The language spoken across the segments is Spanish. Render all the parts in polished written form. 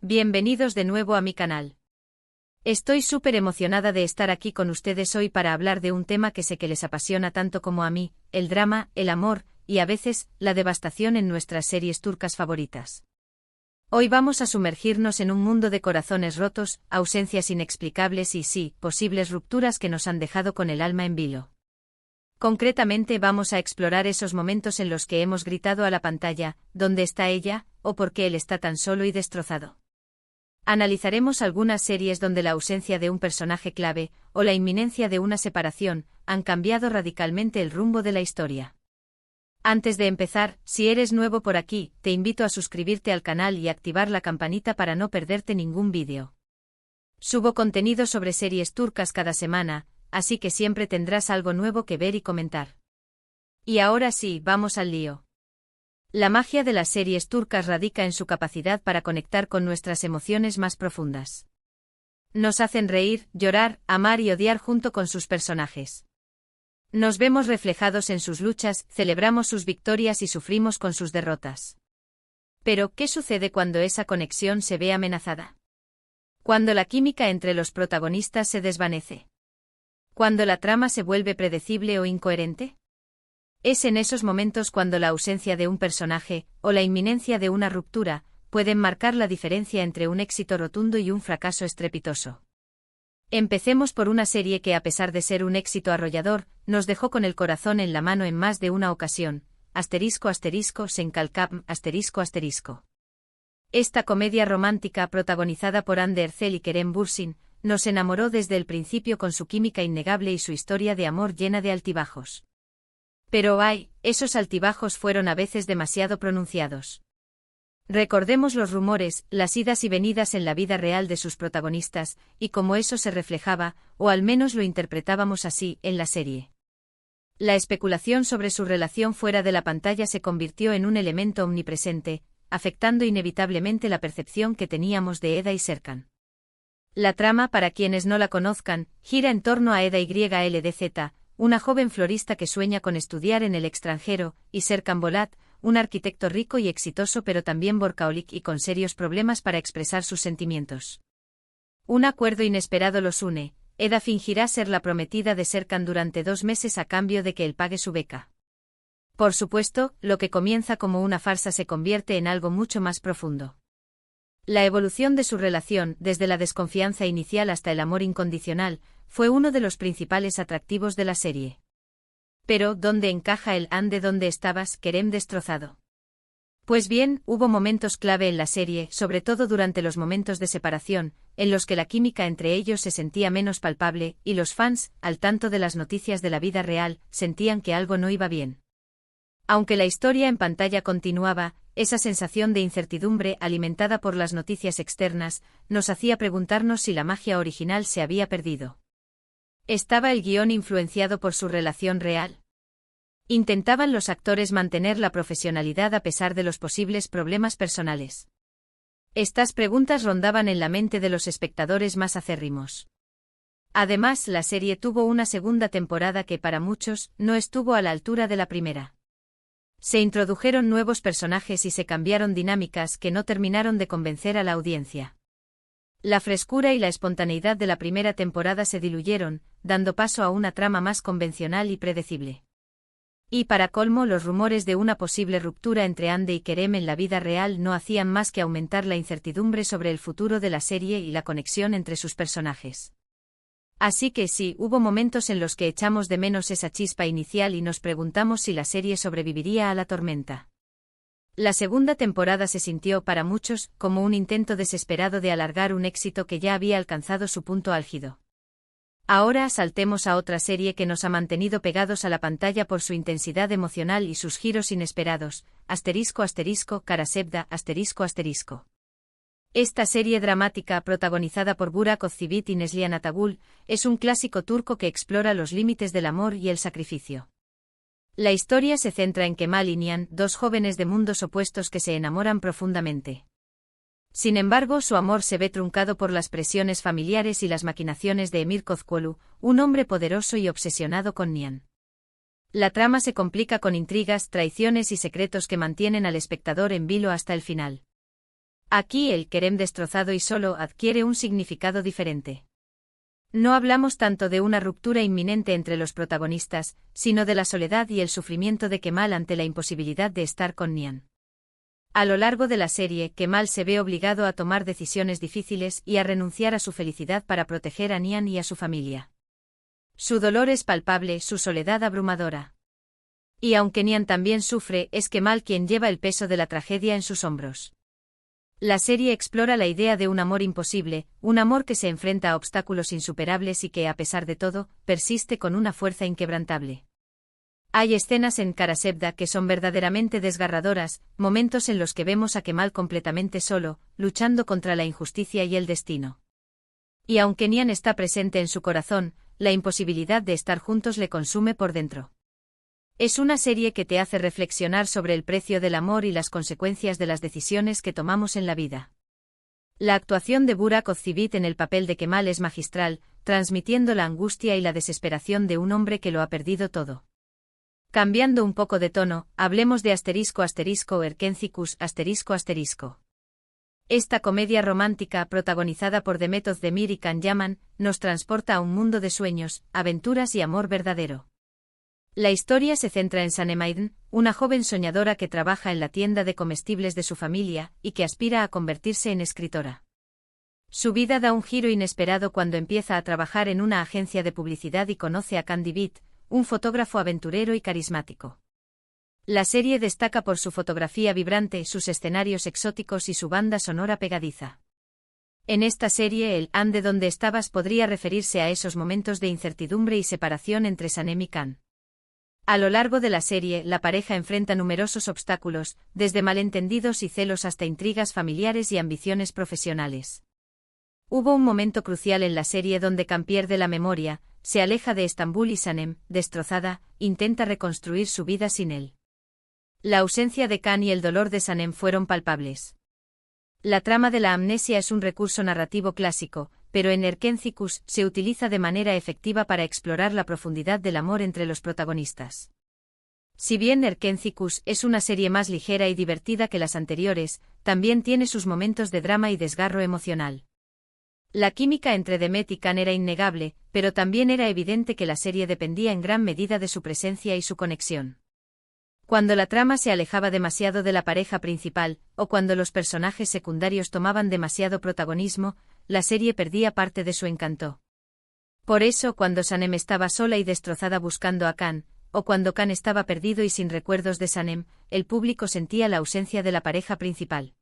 Bienvenidos de nuevo a mi canal. Estoy súper emocionada de estar aquí con ustedes hoy para hablar de un tema que sé que les apasiona tanto como a mí, el drama, el amor, y a veces, la devastación en nuestras series turcas favoritas. Hoy vamos a sumergirnos en un mundo de corazones rotos, ausencias inexplicables y sí, posibles rupturas que nos han dejado con el alma en vilo. Concretamente vamos a explorar esos momentos en los que hemos gritado a la pantalla, ¿dónde está ella?, o por qué él está tan solo y destrozado. Analizaremos algunas series donde la ausencia de un personaje clave, o la inminencia de una separación, han cambiado radicalmente el rumbo de la historia. Antes de empezar, si eres nuevo por aquí, te invito a suscribirte al canal y activar la campanita para no perderte ningún vídeo. Subo contenido sobre series turcas cada semana, así que siempre tendrás algo nuevo que ver y comentar. Y ahora sí, vamos al lío. La magia de las series turcas radica en su capacidad para conectar con nuestras emociones más profundas. Nos hacen reír, llorar, amar y odiar junto con sus personajes. Nos vemos reflejados en sus luchas, celebramos sus victorias y sufrimos con sus derrotas. Pero, ¿qué sucede cuando esa conexión se ve amenazada? Cuando la química entre los protagonistas se desvanece. Cuando la trama se vuelve predecible o incoherente. Es en esos momentos cuando la ausencia de un personaje, o la inminencia de una ruptura, pueden marcar la diferencia entre un éxito rotundo y un fracaso estrepitoso. Empecemos por una serie que, a pesar de ser un éxito arrollador, nos dejó con el corazón en la mano en más de una ocasión. Senkalkam. Esta comedia romántica protagonizada por Hande Erçel y Kerem Bürsin, nos enamoró desde el principio con su química innegable y su historia de amor llena de altibajos. Pero esos altibajos fueron a veces demasiado pronunciados. Recordemos los rumores, las idas y venidas en la vida real de sus protagonistas, y cómo eso se reflejaba, o al menos lo interpretábamos así, en la serie. La especulación sobre su relación fuera de la pantalla se convirtió en un elemento omnipresente, afectando inevitablemente la percepción que teníamos de Eda y Serkan. La trama, para quienes no la conozcan, gira en torno a Eda Yldz, una joven florista que sueña con estudiar en el extranjero, y Serkan Bolat, un arquitecto rico y exitoso pero también workaholic y con serios problemas para expresar sus sentimientos. Un acuerdo inesperado los une. Eda fingirá ser la prometida de Serkan durante 2 meses a cambio de que él pague su beca. Por supuesto, lo que comienza como una farsa se convierte en algo mucho más profundo. La evolución de su relación, desde la desconfianza inicial hasta el amor incondicional, fue uno de los principales atractivos de la serie. Pero, ¿dónde encaja el Hande? ¿Dónde estabas, Kerem destrozado? Pues bien, hubo momentos clave en la serie, sobre todo durante los momentos de separación, en los que la química entre ellos se sentía menos palpable, y los fans, al tanto de las noticias de la vida real, sentían que algo no iba bien. Aunque la historia en pantalla continuaba, esa sensación de incertidumbre alimentada por las noticias externas, nos hacía preguntarnos si la magia original se había perdido. ¿Estaba el guión influenciado por su relación real? ¿Intentaban los actores mantener la profesionalidad a pesar de los posibles problemas personales? Estas preguntas rondaban en la mente de los espectadores más acérrimos. Además, la serie tuvo una segunda temporada que para muchos no estuvo a la altura de la primera. Se introdujeron nuevos personajes y se cambiaron dinámicas que no terminaron de convencer a la audiencia. La frescura y la espontaneidad de la primera temporada se diluyeron, dando paso a una trama más convencional y predecible. Y para colmo, los rumores de una posible ruptura entre Hande y Kerem en la vida real no hacían más que aumentar la incertidumbre sobre el futuro de la serie y la conexión entre sus personajes. Así que sí, hubo momentos en los que echamos de menos esa chispa inicial y nos preguntamos si la serie sobreviviría a la tormenta. La segunda temporada se sintió para muchos como un intento desesperado de alargar un éxito que ya había alcanzado su punto álgido. Ahora saltemos a otra serie que nos ha mantenido pegados a la pantalla por su intensidad emocional y sus giros inesperados. Karasevda. Esta serie dramática, protagonizada por Burak Özçivit y Neslihan Atagul, es un clásico turco que explora los límites del amor y el sacrificio. La historia se centra en Kemal y Nihan, 2 jóvenes de mundos opuestos que se enamoran profundamente. Sin embargo, su amor se ve truncado por las presiones familiares y las maquinaciones de Emir Kozcuoğlu, un hombre poderoso y obsesionado con Nihan. La trama se complica con intrigas, traiciones y secretos que mantienen al espectador en vilo hasta el final. Aquí el Kerem destrozado y solo adquiere un significado diferente. No hablamos tanto de una ruptura inminente entre los protagonistas, sino de la soledad y el sufrimiento de Kemal ante la imposibilidad de estar con Nihan. A lo largo de la serie, Kemal se ve obligado a tomar decisiones difíciles y a renunciar a su felicidad para proteger a Nihan y a su familia. Su dolor es palpable, su soledad abrumadora. Y aunque Nihan también sufre, es Kemal quien lleva el peso de la tragedia en sus hombros. La serie explora la idea de un amor imposible, un amor que se enfrenta a obstáculos insuperables y que, a pesar de todo, persiste con una fuerza inquebrantable. Hay escenas en Karasevda que son verdaderamente desgarradoras, momentos en los que vemos a Kemal completamente solo, luchando contra la injusticia y el destino. Y aunque Nihan está presente en su corazón, la imposibilidad de estar juntos le consume por dentro. Es una serie que te hace reflexionar sobre el precio del amor y las consecuencias de las decisiones que tomamos en la vida. La actuación de Burak Özçivit en el papel de Kemal es magistral, transmitiendo la angustia y la desesperación de un hombre que lo ha perdido todo. Cambiando un poco de tono, hablemos de Erkencikus ***. Esta comedia romántica protagonizada por Demet Özdemir y Can Yaman nos transporta a un mundo de sueños, aventuras y amor verdadero. La historia se centra en Sanem Aydın, una joven soñadora que trabaja en la tienda de comestibles de su familia y que aspira a convertirse en escritora. Su vida da un giro inesperado cuando empieza a trabajar en una agencia de publicidad y conoce a Can Divit, un fotógrafo aventurero y carismático. La serie destaca por su fotografía vibrante, sus escenarios exóticos y su banda sonora pegadiza. En esta serie el "ande donde estabas" podría referirse a esos momentos de incertidumbre y separación entre Sanem y Can. A lo largo de la serie, la pareja enfrenta numerosos obstáculos, desde malentendidos y celos hasta intrigas familiares y ambiciones profesionales. Hubo un momento crucial en la serie donde Can pierde la memoria, se aleja de Estambul y Sanem, destrozada, intenta reconstruir su vida sin él. La ausencia de Can y el dolor de Sanem fueron palpables. La trama de la amnesia es un recurso narrativo clásico, pero en Erkencikus se utiliza de manera efectiva para explorar la profundidad del amor entre los protagonistas. Si bien Erkencikus es una serie más ligera y divertida que las anteriores, también tiene sus momentos de drama y desgarro emocional. La química entre Demet y Can era innegable, pero también era evidente que la serie dependía en gran medida de su presencia y su conexión. Cuando la trama se alejaba demasiado de la pareja principal, o cuando los personajes secundarios tomaban demasiado protagonismo, la serie perdía parte de su encanto. Por eso, cuando Sanem estaba sola y destrozada buscando a Can, o cuando Can estaba perdido y sin recuerdos de Sanem, el público sentía la ausencia de la pareja principal.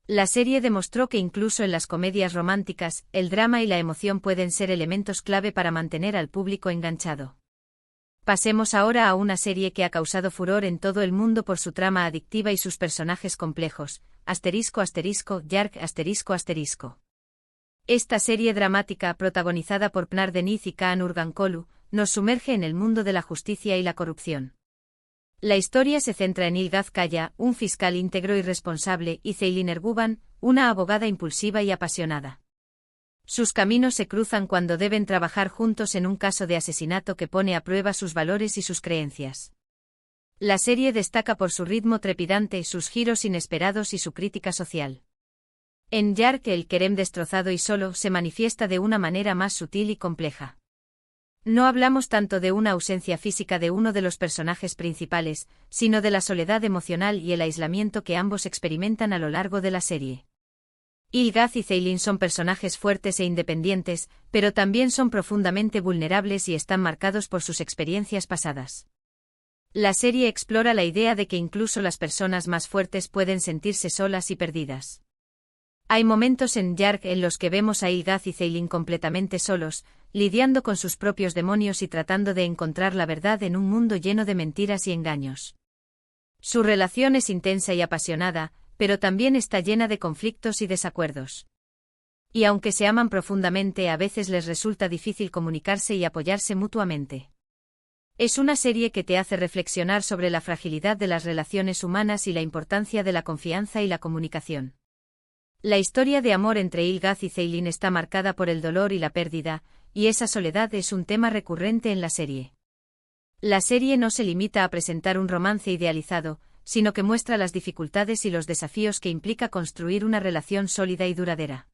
La serie demostró que incluso en las comedias románticas, el drama y la emoción pueden ser elementos clave para mantener al público enganchado. Pasemos ahora a una serie que ha causado furor en todo el mundo por su trama adictiva y sus personajes complejos, ***, Yark ***. Esta serie dramática, protagonizada por Pınar Deniz y Kaan Urgankolu, nos sumerge en el mundo de la justicia y la corrupción. La historia se centra en Ilgaz Kaya, un fiscal íntegro y responsable, y Ceylin Erguvan, una abogada impulsiva y apasionada. Sus caminos se cruzan cuando deben trabajar juntos en un caso de asesinato que pone a prueba sus valores y sus creencias. La serie destaca por su ritmo trepidante, sus giros inesperados y su crítica social. En Yark el Kerem destrozado y solo se manifiesta de una manera más sutil y compleja. No hablamos tanto de una ausencia física de uno de los personajes principales, sino de la soledad emocional y el aislamiento que ambos experimentan a lo largo de la serie. Ilgaz y Ceylin son personajes fuertes e independientes, pero también son profundamente vulnerables y están marcados por sus experiencias pasadas. La serie explora la idea de que incluso las personas más fuertes pueden sentirse solas y perdidas. Hay momentos en Yark en los que vemos a Ilgaz y Ceylin completamente solos, lidiando con sus propios demonios y tratando de encontrar la verdad en un mundo lleno de mentiras y engaños. Su relación es intensa y apasionada, pero también está llena de conflictos y desacuerdos. Y aunque se aman profundamente, a veces les resulta difícil comunicarse y apoyarse mutuamente. Es una serie que te hace reflexionar sobre la fragilidad de las relaciones humanas y la importancia de la confianza y la comunicación. La historia de amor entre Ilgaz y Ceylin está marcada por el dolor y la pérdida, y esa soledad es un tema recurrente en la serie. La serie no se limita a presentar un romance idealizado, sino que muestra las dificultades y los desafíos que implica construir una relación sólida y duradera.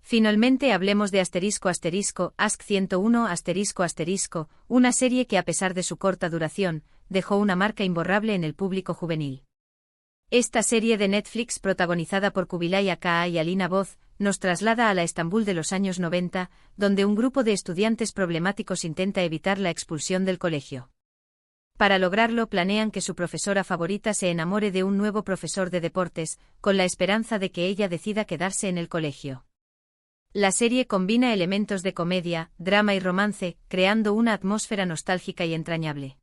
Finalmente hablemos de Ask 101 una serie que a pesar de su corta duración, dejó una marca imborrable en el público juvenil. Esta serie de Netflix protagonizada por Kubilay Aka y Alina Boz, nos traslada a la Estambul de los años 90, donde un grupo de estudiantes problemáticos intenta evitar la expulsión del colegio. Para lograrlo planean que su profesora favorita se enamore de un nuevo profesor de deportes, con la esperanza de que ella decida quedarse en el colegio. La serie combina elementos de comedia, drama y romance, creando una atmósfera nostálgica y entrañable.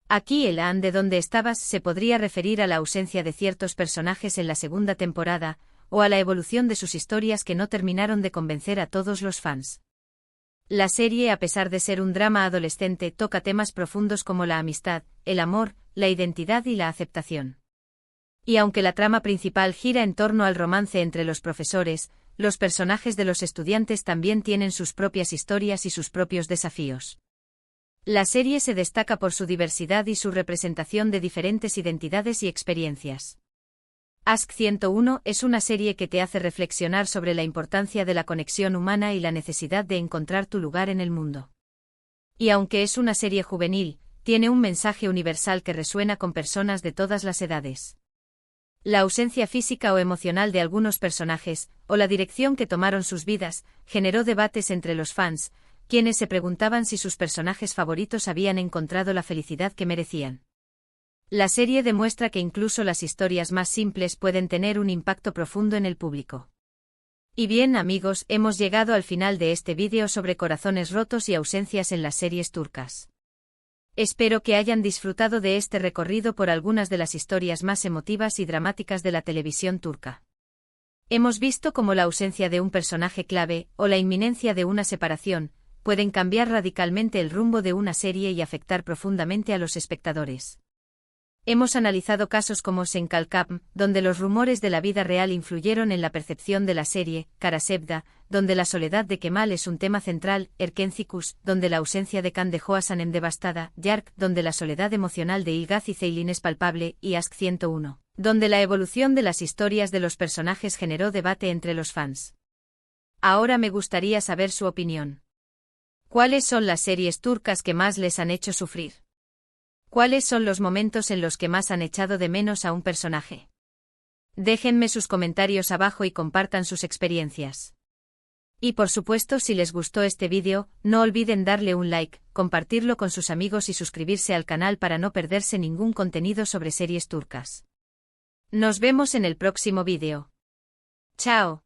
Aquí el "de dónde estabas" se podría referir a la ausencia de ciertos personajes en la segunda temporada, o a la evolución de sus historias que no terminaron de convencer a todos los fans. La serie, a pesar de ser un drama adolescente, toca temas profundos como la amistad, el amor, la identidad y la aceptación. Y aunque la trama principal gira en torno al romance entre los profesores, los personajes de los estudiantes también tienen sus propias historias y sus propios desafíos. La serie se destaca por su diversidad y su representación de diferentes identidades y experiencias. Ask 101 es una serie que te hace reflexionar sobre la importancia de la conexión humana y la necesidad de encontrar tu lugar en el mundo. Y aunque es una serie juvenil, tiene un mensaje universal que resuena con personas de todas las edades. La ausencia física o emocional de algunos personajes, o la dirección que tomaron sus vidas, generó debates entre los fans, quienes se preguntaban si sus personajes favoritos habían encontrado la felicidad que merecían. La serie demuestra que incluso las historias más simples pueden tener un impacto profundo en el público. Y bien amigos, hemos llegado al final de este vídeo sobre corazones rotos y ausencias en las series turcas. Espero que hayan disfrutado de este recorrido por algunas de las historias más emotivas y dramáticas de la televisión turca. Hemos visto cómo la ausencia de un personaje clave, o la inminencia de una separación, pueden cambiar radicalmente el rumbo de una serie y afectar profundamente a los espectadores. Hemos analizado casos como Senkalkapm, donde los rumores de la vida real influyeron en la percepción de la serie, Karasevda, donde la soledad de Kemal es un tema central, Erkencikus, donde la ausencia de Can dejó a Sanem devastada, Yark, donde la soledad emocional de Ilgaz y Ceylin es palpable, y Ask 101, donde la evolución de las historias de los personajes generó debate entre los fans. Ahora me gustaría saber su opinión. ¿Cuáles son las series turcas que más les han hecho sufrir? ¿Cuáles son los momentos en los que más han echado de menos a un personaje? Déjenme sus comentarios abajo y compartan sus experiencias. Y por supuesto, si les gustó este vídeo, no olviden darle un like, compartirlo con sus amigos y suscribirse al canal para no perderse ningún contenido sobre series turcas. Nos vemos en el próximo vídeo. ¡Chao!